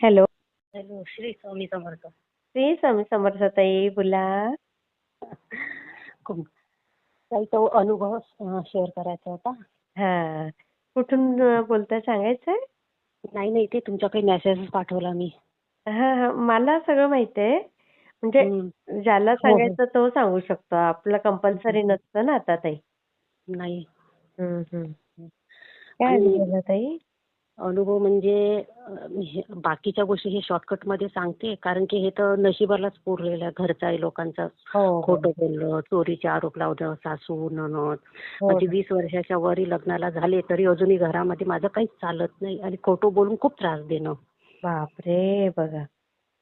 Hello. Hello, Shri Swami Samarth. Shri Swami Samarth ताई, बोला. खूप काही तो अनुभव शेअर करायचा होता. हा, कुठून बोलताय सांगायचंय? नाही नाही, ते तुमच्याकडे मेसेज पाठवला मी. हा हा, मला सगळं माहिती आहे. म्हणजे हम्म. ज्याला हो हो. सांगायचं तो सांगू शकतो, आपलं कंपल्सरी नसतं ना आता ताई. नाही. हम्म. काय आणि बोला ताई? अनुभव म्हणजे बाकीच्या गोष्टी हे शॉर्टकट मध्ये सांगते, कारण की हे तर नशिबालाच पुरलेलं आहे. घरचा आहे लोकांचा, हो हो खोटं बोलणं, चोरीचे आरोप लावणं, सासू नणद. हो माझी ना. 20 वर्षाच्या वरी लग्नाला झाले तरी अजूनही घरामध्ये माझं काहीच चालत नाही, आणि खोटं बोलून खूप त्रास देणं. बापरे, बघा.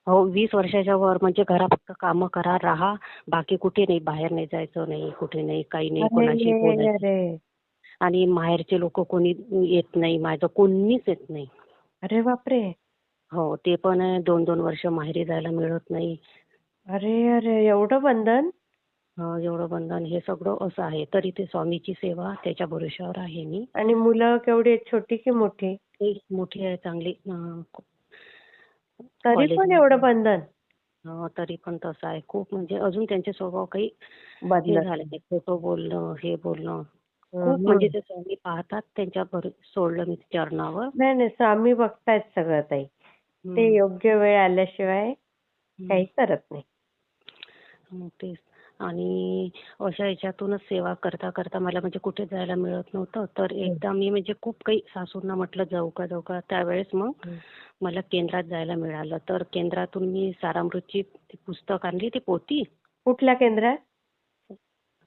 हो, 20 वर्षाच्या वर म्हणजे घरात फक्त कामं करा, राहा, बाकी कुठे नाही, बाहेर नाही जायचं, नाही कुठे नाही, काही नाही, अरे कोणाशी बोलायचं. अरे आणि माहेरचे लोक कोणी येत नाही, माझं कोणीच येत नाही. अरे बापरे. हो, ते पण आहे, 2-2 वर्ष माहेरी जायला मिळत नाही. अरे अरे, एवढं बंधन? एवढं बंधन, हे सगळं असं आहे. तरी ते स्वामीची सेवा, त्याच्या भरोश्यावर आहे मी. आणि मुलं केवढी आहेत, छोटी की मोठी? ते मोठी आहे, चांगली तरी पण एवढं कॉलेजमध्ये. बंधन? तरी पण तसं आहे खूप, म्हणजे अजून त्यांचे स्वभाव काही हे बदलत झाले नाही. नाही. खोटं बोलणं, हे बोलणं खूप, म्हणजे हम्म. ते स्वामी पाहतात, त्यांच्या सोडलं मी चरणावर. नाही नाही, स्वामी बघतायत सगळं ताई. ते हम्म. योग्य वेळ आल्याशिवाय हम्म. काही करत नाही. तेच. आणि अशा याच्यातूनच सेवा करता करता मला म्हणजे कुठे जायला मिळत नव्हतं. तर हम्म. एकदा मी म्हणजे खूप काही सासूंना म्हटलं जाऊ का, त्यावेळेस मग हम्म. मला केंद्रात जायला मिळालं. तर केंद्रातून मी सारामृतची ती पुस्तक आणली, ती पोथी, कुठल्या केंद्रात?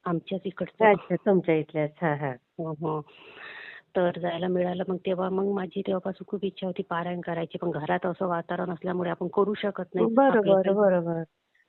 आमच्याच इकडचं. अच्छा, तुमच्या इथल्याच. हा हा. हो हो. तर जायला मिळालं. मग तेव्हा मग माझी तेव्हापासून खूप इच्छा होती पारायण करायची, पण घरात असं वातावरण असल्यामुळे आपण करू शकत नाही आपलं बरोबर काही. बरोबर.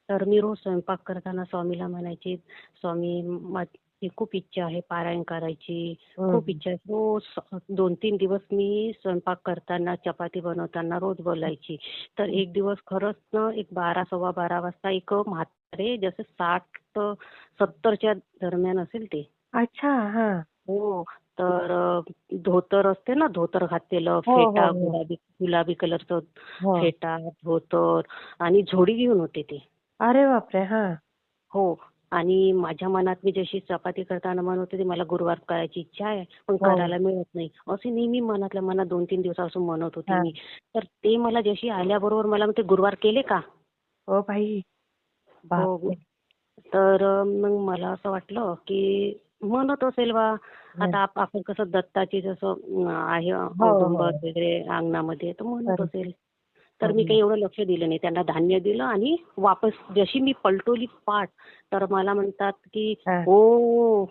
तर मी रोज स्वयंपाक करताना स्वामीला म्हणायची, स्वामी, माझी खूप इच्छा आहे पारायण करायची, खूप हम्म. इच्छा आहे. रोज 2-3 दिवस मी स्वयंपाक करताना, चपाती बनवताना रोज बोलायची. तर एक दिवस खरंच ना, एक 12, 12:15 वाजता एक म्हातारे, जसे 60-70च्या दरम्यान असेल ते. अच्छा. हा. हो. तर धोतर असते ना, धोतर घातलेलं, हो हो फेटा, हो गुलाबी कलरचं हो. फेटा, धोतर, आणि झोडी घेऊन होते ते. अरे बापरे. हा. हो. आणि माझ्या मनात मी जशी चपाती करताना म्हणत होते, मला गुरुवार करायची इच्छा आहे, पण हो. करायला मिळत नाही, असे नेहमी मनातल्या मनात 2-3 दिवसापासून म्हणत होती हा. मी. तर ते मला जशी आल्याबरोबर मला म्हणते, गुरुवार केले का? ओ भाई. हो. बापरे. तर मग मला असं वाटलं की म्हणत असेल बा. हा. आता आपण कसं दत्ताची जसं आहे हो औदुंबर हो. वगैरे अंगणामध्ये, तर म्हणत बरोबर. असेल. तर मी हो. काही एवढं लक्ष दिलं नाही. त्यांना धान्य दिलं आणि वापस जशी मी पलटवली पाठ, तर मला म्हणतात की हा ओ,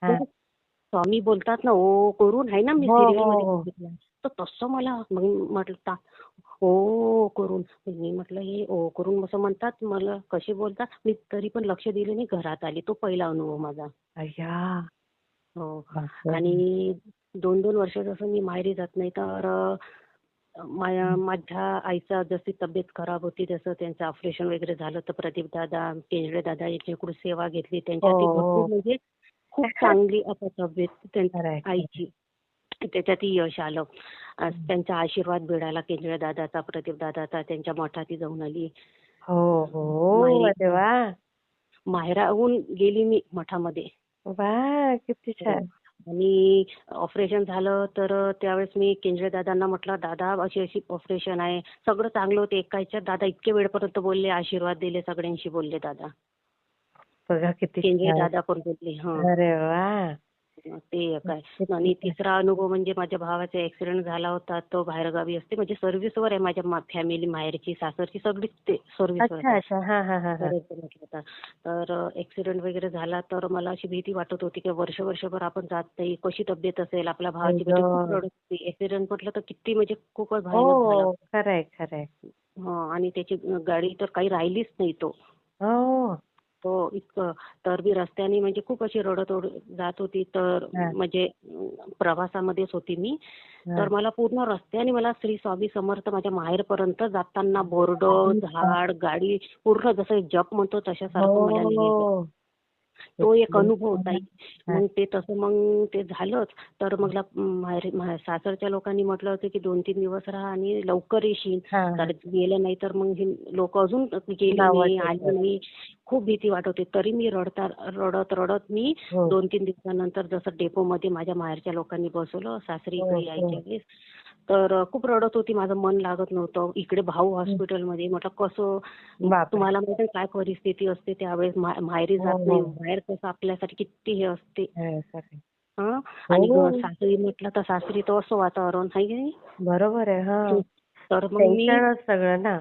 हा. जसं स्वामी बोलतात ना, ओ करून, आहे ना, मी हो सिरियल हो मध्ये हो. बघितलं. तर तसं मला मग म्हटलं, ओ करून. मी म्हटलं, हे ओ करून असं म्हणतात, मला कसे बोलतात. मी तरी पण लक्ष दिलं नाही, घरात आली. तो पहिला अनुभव माझा. अय्या. हो. बापरे. आणि 2-2 वर्ष जसं मी माहेरी जात नाही, तर माझ्या आईचा जशी तब्येत खराब होती, जसं त्यांचं ऑपरेशन वगैरे झालं, तर प्रदीप दादा, केंद्रे दादा यांच्याकडून सेवा घेतली. हो त्यांच्या ती भरपूर, हो. म्हणजे खूप चांगली आता तब्येत खरंय त्यांच्या खरंय. आईची. त्याच्यातही यश आलं. त्यांचा आशीर्वाद मिळाला केंद्रे दादाचा, प्रदीप दादाचा. त्यांच्या मठात जाऊन आली. हो हो. माहेरी, अरे वा. माहेराहून गेली मी मठामध्ये. वा, किती हो. छान. आणि ऑपरेशन झालं, तर त्यावेळेस मी केंद्रे दादांना म्हटलं, दादा अशी अशी ऑपरेशन आहे. सगळं चांगलं होतं एका ह्याच्यात. दादा इतके वेळपर्यंत बोलले, आशीर्वाद दिले, सगळ्यांशी बोलले दादा. बघा किती केंद्रे छान. दादा पण बोलले. अरे वा. ते एक आहे. किती आणि छान. तिसरा अनुभव म्हणजे माझ्या भावाचा ऍक्सिडेंट झाला होता. तो बाहेरगावी असते, म्हणजे सर्व्हिसवर आहे. माझ्या फॅमिली, माहेरची, सासरची सगळीच ते सर्व्हिसवर अच्छा आहे. अच्छा. हा हा हा हा. बरेच म्हटलं होता. तर ऍक्सिडेंट वगैरे झाला, तर मला अशी भीती वाटत होती की वर्षभर आपण जात नाही, कशी तब्येत असेल. आपल्या आई भावाची म्हणजे खूप गं. रडत होती. ऍक्सिडेंट म्हटलं तर किती, म्हणजे खूपच भयानक झाला. हो, खरंय खरंय. आणि त्याची गाडी तर काही राहिलीच नाही तो. हो. हो, इतकं. तर मी रस्त्याने म्हणजे खूप अशी रडत जात होती. तर हा म्हणजे प्रवासामध्येच होती मी. हा. तर मला पूर्ण रस्त्याने मला श्री स्वामी समर्थ माझ्या माहेरपर्यंत जाताना बोर्ड, आई बाप. झाड, गाडी, पूर्ण जसं जप म्हणतो तशासारखं मला लिहिलं. हो. तो एक अनुभव ताई. हा. मग ते तसं मग ते झालंच. तर मग सासरच्या लोकांनी म्हटलं होतं की 2-3 दिवस राहा आणि लवकर येशील. हा, तर गेलं नाही तर मग लोक अजून गेले नावं नाही, ठेवतात. आले नाही. खूप भीती वाटत होती. तरी मी रडत रडत मी हो 2-3 दिवसानंतर जसं डेपोमध्ये माझ्या माहेरच्या लोकांनी बसवलं सासरी हो इकडे हो. यायच्या वेळेस. तर खूप रडत होती. माझं मन लागत नव्हतं. इकडे भाऊ हॉस्पिटलमध्ये. म्हटलं कसं, बापरे. तुम्हाला माहिती आहे काय परिस्थिती असते त्यावेळेस. माहेरी हो जात हो. नाही. बाहेर कसं आपल्यासाठी किती हे असते. खरं. हं. आणि हो सासरी म्हटलं तर सासरी तर असं वातावरण आहे की नाही. बरोबर आहे. हा, तर मग मी टेन्शनच सगळं ना.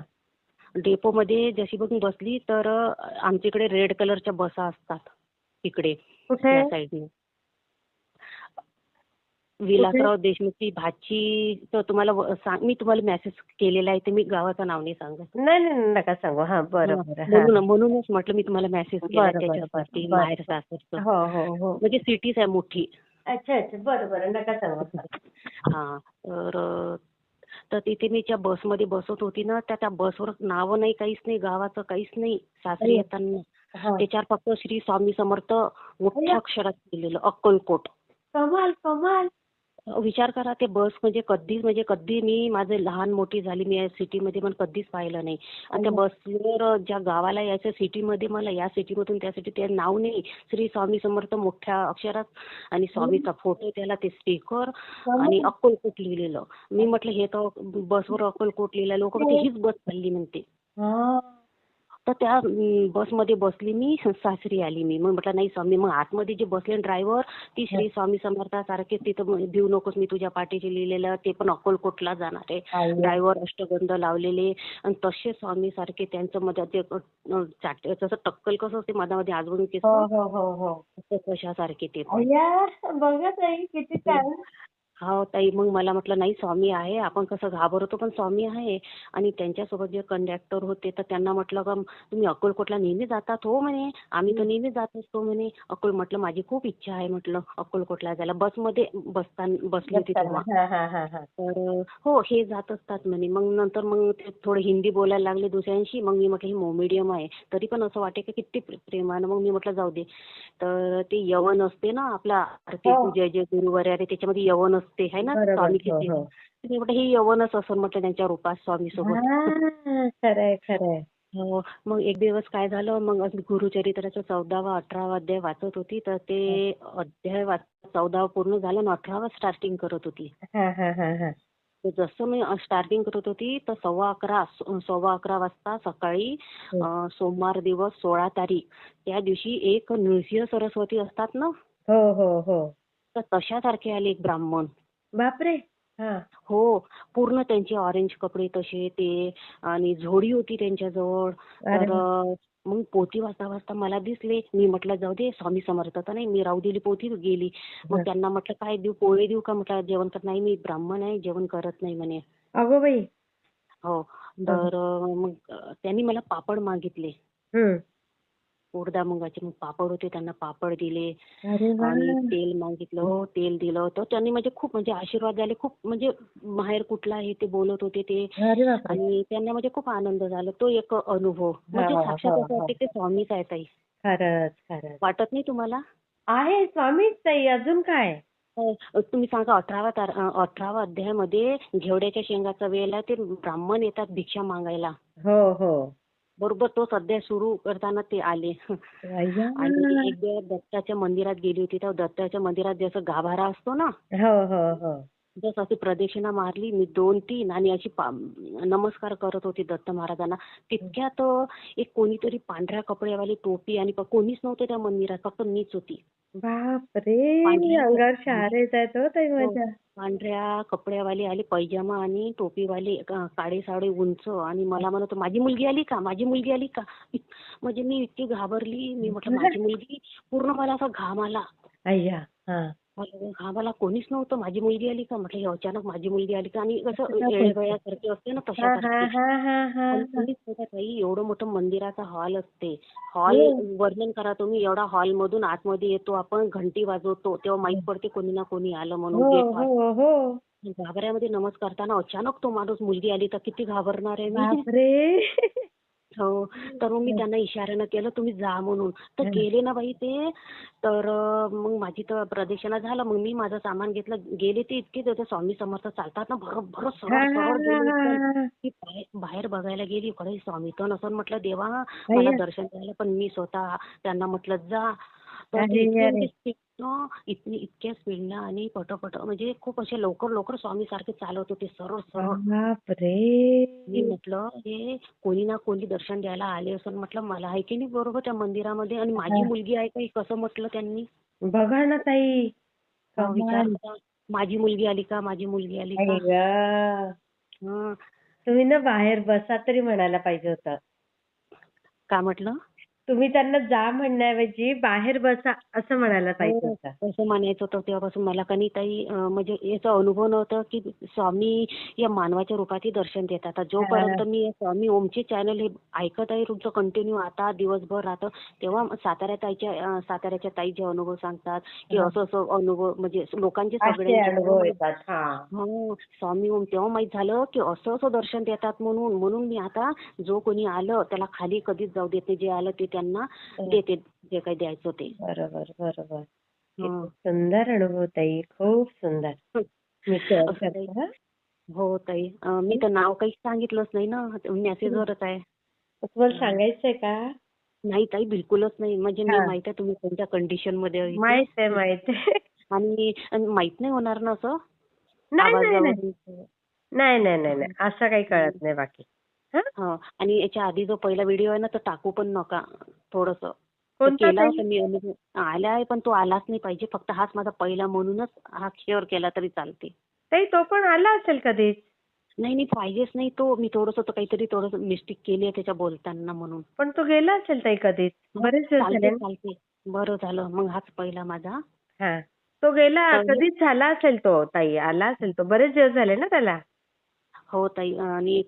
डेपोमध्ये जशी बघून बसली तर आमच्या इकडे रेड कलरच्या बसा असतात इकडे कुठे या साईडने. कुठे? विलासराव देशमुखची भाची. तर तुम्हाला मी तुम्हाला मेसेज केलेला आहे. ते मी गावाचं नाव नाही सांगत. नाही नाही नाही, नका सांगू. हा बरं हं. बरं. हा म्हणूनच म्हटलं मी तुम्हाला मेसेज केला बरं बरं त्याच्यासाठी. बरं बरं माहेर सासरचं हो हो हो. म्हणजे सिटीच आहे मोठी. अच्छा अच्छा, बरं बरं, नका सांगू. हा. तर तिथे मी ज्या बसमध्ये बसत होती ना, त्या बसवर नावं नाही, काहीच नाही, गावाचं काहीच नाही. सासरी अय्या. येताना हा. त्याच्यावर फक्त श्री स्वामी समर्थ मोठ्या अय्या, अक्षरात लिहिलेलं अक्कलकोट. कमाल कमाल. विचार करा ते बस म्हणजे कधी मी माझे लहान मोठी झाली मी या सिटीमध्ये पण कधीच पाहिलं नाही. आणि त्या अय्या. बसवर ज्या गावाला यायचं सिटीमध्ये मला या सिटीमधून त्या सिटी ते नाव नाही. श्री स्वामी समर्थ मोठ्या अक्षरात आणि स्वामीचा फोटो त्याला ते स्टिकर आणि कमाल. अक्कलकोट लिहिलेलं. मी म्हटलं हे तर बसवर अक्कलकोट लिहिलं. लोक म्हणते हीच बस चालली म्हणते. हा. तर त्या बसमध्ये बसली मी. सासरी आली मी. मग म्हटलं नाही स्वामी. मग आतमध्ये जे बसले ड्रायव्हर ती श्री स्वामी समर्थासारखे तिथं भिऊ नकोस मी तुझ्या पाठीशी लिहिलेलं ते पण अक्कलकोटला जाणार आहे. अय्या. ड्रायव्हर अष्टगंध लावलेले आणि तसे स्वामी सारखे त्यांचं मध्ये ते जसं टक्कल कसं असते मधामध्ये आजवून केस हो हो हो हो. कशासारखे ते पण. अय्या, बघा ताई किती छान. हो ताई. मग मला म्हटलं नाही स्वामी आहे. आपण कसं घाबरतो पण स्वामी आहे. आणि त्यांच्यासोबत जे कंडक्टर होते तर त्यांना म्हटलं का तुम्ही अक्कलकोटला नेहमी जातात हो म्हणे. आम्ही तर नेहमी जात असतो म्हणे. म्हटलं माझी खूप इच्छा आहे म्हटलं अक्कलकोटला जायला. बसमध्ये बसली होती तेव्हा. हा हा हा हा. तर हो हे जात असतात म्हणे. मग नंतर मग ते थोडे हिंदी बोलायला लागले दुसऱ्यांशी. मग मी म्हटलं ही मोमेडियम आहे. तरी पण असं वाटे की किती प्रेमानं. मग मी म्हटलं जाऊ दे. तर ते यवन असते ना आपला आरती हो. जय जय गुरुवर आहे त्याच्यामध्ये यवन असते आहे ना बरोबर. स्वामी हो किती. हो. मी म्हटलं हे यवनच असं म्हटलं त्यांच्या रूपात स्वामी सोबत. हा, खरंय खरंय. हो. मग एक दिवस काय झालं मग गुरुचरित्राचा 14वा 18वा अध्याय वाचत होती. तर ते अध्याय 14वा पूर्ण झाला आणि 18वा स्टार्टिंग करत होती. हा हा हा हा. तर जसं मी स्टार्टिंग करत होती तर 11:15 वाजता सकाळी सोमवार दिवस 16 तारीख त्या दिवशी एक नृसिंह सरस्वती असतात ना हो हो हो. तर तशासारखे आले एक ब्राह्मण. बापरे. हा. हो. पूर्ण त्यांचे ऑरेंज कपडे तसे ते आणि झोळी होती त्यांच्याजवळ. अरे तर वा. मग पोथी वाचता वाचता मला दिसले. मी म्हटलं जाऊ दे स्वामी समर्थ तर नाही. मी राहू दिली पोथी गेली. मग हा. त्यांना म्हटलं काय देऊ पोळे देऊ का म्हटलं जेवण करत नाही मी ब्राह्मण आहे जेवण करत नाही म्हणे. अगो बाई. हो. तर मग त्यांनी मला पापड मागितले. हम्म. उडदा मुंगाचे मग पापड होते त्यांना पापड दिले. अरे वा. आणि तेल मागितलं. हो तेल दिलं. तर त्यांनी म्हणजे खूप म्हणजे आशीर्वाद द्यायला खूप म्हणजे माहेर कुठला आहे ते बोलत होते ते. अरे बापरे. आणि त्यांना म्हणजे खूप आनंद झाला. तो एक अनुभव म्हणजे हो साक्षात हो असं हो. वाटते ते स्वामीच आहे ताई. खरंच खरंच. वाटत नाही तुम्हाला? आहे स्वामीच ताई, अजून काय. तुम्ही सांगा 18वा अध्यायामध्ये घेवड्याच्या शेंगाचा वेळेला ते ब्राह्मण येतात भिक्षा मागायला. हो हो. बरोबर तोच अध्याय सुरू करताना ते आले. अय्या. आणि एक दिवस दत्ताच्या मंदिरात गेली होती. तेव्हा दत्ताच्या मंदिरात जसं गाभारा असतो ना हो हो हो. जसं अशी प्रदक्षिणा मारली मी 2-3 आणि अशी नमस्कार करत होती दत्त महाराजांना. तितक्यात एक कोणीतरी पांढऱ्या कपड्यावाली टोपी आणि कोणीच नव्हतं त्या मंदिरात फक्त मीच होती. बापरे, पांढऱ्या अंगावर शहारे येत आहेत हो ताई हो, माझ्या. पांढऱ्या कपड्यावाले आले पैजामा आणि टोपीवाले काळे साडे उंच आणि मला म्हणत माझी मुलगी आली का माझी मुलगी आली का. म्हणजे मी इतकी घाबरली. मी म्हटलं माझी मुलगी. पूर्ण मला असा घाम आला. अय्या. हा. मला कोणीच नव्हतं. माझी मुलगी आली का म्हटलं हे अचानक माझी मुलगी आली का आणि कसं तुझा मुलगा. येड्यागळ्यासारखे असते ना हा हा तशासारखे. हा हा हा पण हा. कोणीच नव्हतं ताई. एवढं मोठं मंदिराचा हॉल असते. हॉल हो वर्णन करा तुम्ही. एवढा हॉल मधून आतमध्ये येतो आपण घंटी वाजवतो तेव्हा माहित पडते कोणी ना कोणी आलं म्हणून हो गेट वाज. हो हो. घाबऱ्यामध्ये नमस्कार करताना अचानक तो माणूस मुलगी आली तर किती घाबरणार आहे मी. बापरे. हो. तर मग मी त्यांना इशाऱ्यानं केलं तुम्ही जा म्हणून. तर हं. गेले ना बाई ते. तर मग माझी तर प्रदक्षिणा झालं. मग मी माझं सामान घेतलं. गेले ते इतके ते स्वामी समर्थ चालतात ना भरभर सरळ हां, हां, सरळ हां, गेले एकदम. हां, हां. मी बाहेर बघायला गेली. कडे स्वामी तर नसन म्हटलं देवा मला अय्या! दर्शन द्यायला. पण मी स्वतः त्यांना म्हटलं जा. तर ते अरे, इतके अरे! म्हणजे स्पीडनं इतक्या स्पीडनं आणि पटपट म्हणजे खूप असे लवकर लवकर स्वामी सारखे चालत होते सरळ सरळ. बापरे! मी म्हटलं हे कोणी ना कोणी दर्शन द्यायला आले असं म्हटलं मला आहे की नाही बरोबर त्या मंदिरामध्ये आणि माझी हां. मुलगी आहे का हे कसं म्हटलं त्यांनी. बघा ना ताई, विचार कमाल. करा. माझी मुलगी आली का माझी मुलगी आली आई का. गं! हं. तुम्ही ना बाहेर बसा तरी म्हणायला पाहिजे होतं. काय म्हटलं. तुम्ही त्यांना जा म्हणण्याऐवजी बाहेर बसा असं म्हणायला पाहिजे हो. होतं. तसं म्हणायचं होतं तेव्हापासून मला का नाही ताई म्हणजे याचा अनुभव नव्हता की स्वामी या मानवाच्या रूपातही दर्शन देतात. आता जोपर्यंत हां. मी हे स्वामी ओमचे चॅनल हे ऐकत आहे तुमचं कंटिन्यू आता दिवसभर राहतं तेव्हा साताऱ्याच्या ताई जे अनुभव सांगतात की हां. असं असं अनुभव म्हणजे लोकांचे असे सगळ्यांचे तेव्हा अनुभव मला येतात. हां. हो स्वामी ओम तेव्हा माहित झालं की असं असं दर्शन देतात म्हणून मी आता जो कोणी आलं त्याला खाली कधीच जाऊ देत नाही. जे आलं ते त्यांना देते जे काही द्यायचं ते. बरोबर, बरोबर. किती हं. सुंदर अनुभव ताई. खूप सुंदर. मी शेअर असं काही. करते हां. हो ताई. मी तर नाव काही सांगितलंच नाही ना. मेसेजवरच आहे. तुम्हाला हं. सांगायचंय का? नाही ताई बिलकुलच नाही. म्हणजे मी हां. माहित आहे तुम्ही कोणत्या कंडिशनमध्ये आहे ते. माहित आहे, माहित आहे. आणि माहित नाही होणार ना असं नाही, नाही, नाही. आवाजावरून. नाही, नाही, नाही, नाही. हं. असं काही हं. कळत नाही बाकी. हां. हं. आणि याच्या आधी जो पहिला व्हिडिओ आहे ना तो टाकू पण नका थोडंसं. तो कोणता केला ताई? होता मी अनुभव. आला आहे पण तो आलाच नाही पाहिजे. फक्त हाच माझा पहिला म्हणूनच हा शेअर केला तरी चालते. ताई तो पण आला असेल कधीच. नाही नाही पाहिजेच नाही तो. मी थोडंसं तो काहीतरी थोडंसं मिस्टेक केली आहे त्याच्या बोलताना म्हणून. पण तो गेला असेल ताई कधीच. हो, बरेच दिवस झाले चालते, ना? चालते. बरं झालं. मग हाच पहिला माझा. हां. तो गेला तर हे कधीच झाला असेल तो ताई. आला असेल तो. बरेच दिवस झाले ना त्याला. हो ताई. आणि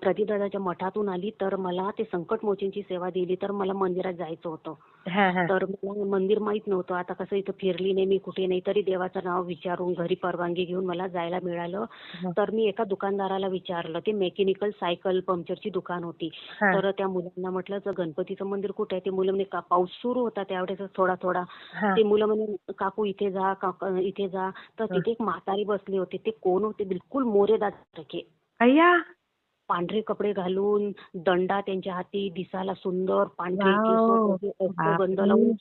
प्रतिदादाच्या मठातून आली तर मला ते संकटमोचनची सेवा दिली तर मला मंदिरात जायचं होतं. हां, हां. तर मला मंदिर माहित नव्हतं. आता कसं इथं फिरली नाही मी कुठे नाही तरी देवाचं नाव विचारून घरी परवानगी घेऊन मला जायला मिळालं. हां. तर मी एका दुकानदाराला विचारलं. ते मेकॅनिकल सायकल पंक्चरची दुकान होती. हां. तर त्या मुलांना म्हटलं जर गणपतीचं मंदिर कुठे आहे. ते मुलं म्हणे पाऊस सुरू होता त्यावेळेस थोडा थोडा. हां. ते मुलं म्हणे काकू इथे जा इथे जा. तर हां. तिथे एक म्हातारी बसली होती. ते कोण होते बिलकुल मोरेदादासारखे. अय्या! पांढरे कपडे घालून, दंडा त्यांच्या हाती, दिसायला सुंदर, पांढरे केस, वॉव! तसे अष्टगंध लावून बापरे!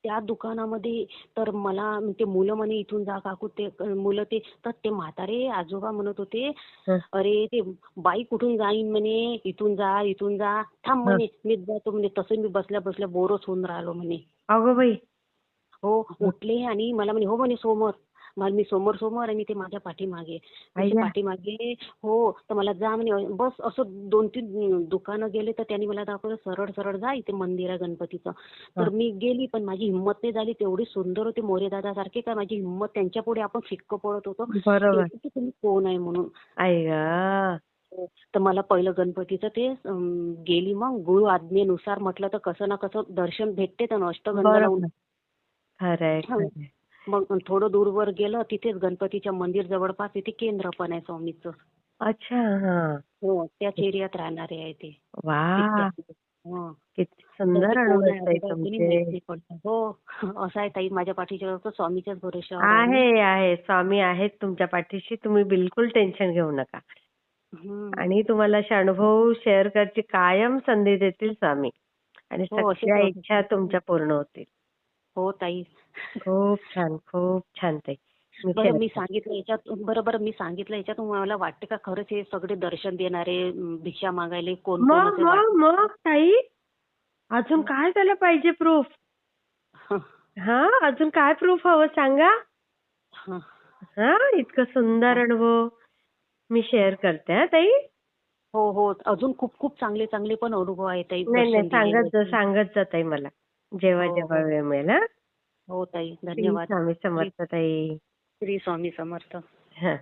त्या दुकानामध्ये. तर मला ते मुलं म्हणे इथून जा काकू. ते मुलं ते तर ते म्हातारे आजोबा म्हणत होते, हं. "अरे ते बाई कुठून जाईन म्हणे, इथून जा, इथून जा. थांब हं. म्हणे, मीच जातो म्हणे." तसं मी बसल्या बसल्या बोरच होऊन राहिलो म्हणे. अगं बाई! हो, हं. उठले आणि मला म्हणे, "हो म्हणे समोर." मग मी समोर आणि ते माझ्या पाठीमागे. तसे अय्या! पाठीमागे. हो, तर मला जा म्हणे. बस असं 2-3 दुकानं गेले तर त्यांनी मला दाखवलं सरळ सरळ जा इथे मंदिर आहे गणपतीचं. हं. तर मी गेली पण माझी हिंमत नाही झाली. तेवढे सुंदर होते मोरेदादासारखे काय माझी हिंमत त्यांच्यापुढे आपण फिक्क पडत होतो. बरोबर. की तुम्ही कोण आहे म्हणून. आई गं! हो, तर मला पहिलं गणपतीचं ते गेली मग गुरु आज्ञेनुसार म्हटलं तर कसं ना कसं दर्शन भेटते तर अष्टगंध लावून. बरोबर. खरंय, हं. खरंय. मग थोडं दूरवर गेलं तिथेच गणपतीच्या मंदिर जवळपास तिथे केंद्र पण आहे स्वामीचं. अच्छा. हां. हो, त्याच एरियात राहणारे आहे ते. वाह! तिथल्या. हं. किती तर ते सुंदर कोण अनुभव आहे ताई आजोबा कोणी माहित तुमचे. नाही पडलं. हो. असं आहे ताई माझ्या पाठीच्या फक्त स्वामीच्याच भरोश्यावर आहे मी. आहे, आहे. स्वामी आहेत तुमच्या पाठीशी. तुम्ही बिलकुल टेन्शन घेऊ नका. हं. आणि तुम्हाला असे अनुभव शेअर करायची कायम संधी देतील स्वामी. आणि हो, असेच सगळ्या इच्छा असं. तुमच्या पूर्ण होतील. हो ताई. खूप छान, खूप छान ताई. मी बरं शेअर मी करते. सांगितलं याच्यात बरं मी सांगितलं याच्यातून मला वाटते का खरंच हे सगळे दर्शन देणारे भिक्षा मागायले कोण कोण मग, असे मग, वाटते. मग ताई अजून काय त्याला पाहिजे प्रूफ? हं. हां, अजून काय प्रूफ हवं सांगा? हं. हां, इतकं सुंदर हं. अनुभव मी शेअर करते हां ताई. हो, हो. अजून खूप खूप चांगले चांगले पण अनुभव आहेत ताई नाही, नाही. दर्शन दिलेले. सांगत जा ताई मला. जेव्हा, हो, जेव्हा हो. वेळ मिळेल हां. हो ताई. श्री धन्यवाद. स्वामी श्री समर्थ ताई. श्री स्वामी समर्थ. हं.